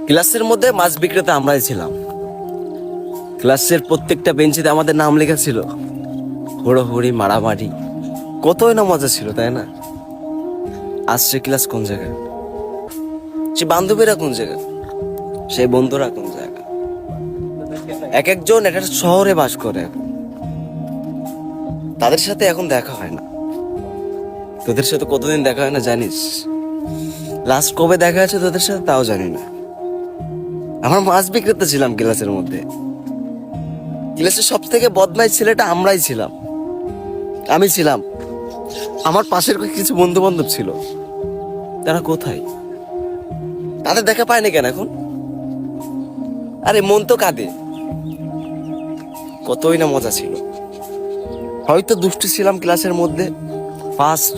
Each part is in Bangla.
ক্লাসের মধ্যে মাছ বিক্রেতা আমরাই ছিলাম। ক্লাসের প্রত্যেকটা বেঞ্চিতে আমাদের নাম লেখা ছিল। হুড়োহুড়ি, মারামারি, কতই না মজা ছিল, তাই না? আজ সে ক্লাস কোন জায়গায়, সে বান্ধবীরা কোন জায়গায়, সেই বন্ধুরা কোন জায়গায়? এক একজন এক একটা শহরে বাস করে এখন। তাদের সাথে এখন দেখা হয় না। তোদের সাথে কতদিন দেখা হয় না জানিস? লাস্ট কবে দেখা আছে তোদের সাথে তাও জানি না। আমার মাছ বিক্রেতা ছিলাম ক্লাসের মধ্যে। ক্লাসের সব থেকে বদমাইশ ছেলেটা আমরাই ছিলাম, আমি ছিলাম। আমার পাশের কিছু বন্ধু বান্ধব ছিল, তারা কোথায়? তাদের দেখা পায়নি কেন এখন? আরে মন তো কাঁদে। কতই না মজা ছিল। হয়তো দুষ্টু ছিলাম ক্লাসের মধ্যে, ফার্স্ট।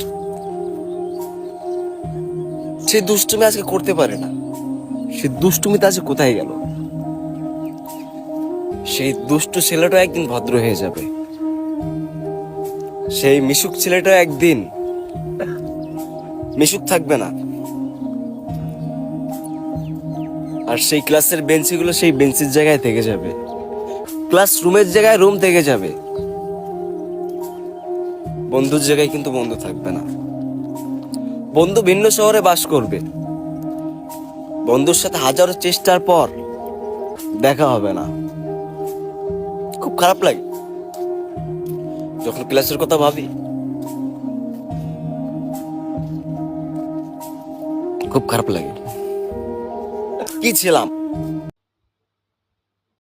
সেই দুষ্টুমি আজকে করতে পারে না। সেই দুষ্টুমিতে আজকে কোথায় গেল? সেই দুষ্টু ছেলেটা একদিন ভদ্র হয়ে যাবে। সেই মিশুক ছেলেটা একদিন মিশুক থাকবে না। আর সেই ক্লাসের বেঞ্চিগুলো সেই বেঞ্চের জায়গায় থেকে যাবে, ক্লাস রুমের জায়গায় রুম থেকে যাবে। বন্ধুর জায়গায় কিন্তু বন্ধু থাকবে না। বন্ধু ভিন্ন শহরে বাস করবে। বন্ধুর সাথে হাজারো চেষ্টার পর দেখা হবে না। খুব খারাপ লাগে যখন ক্লাসের কথা ভাবি। খুব খারাপ লাগে। কি ছিলাম,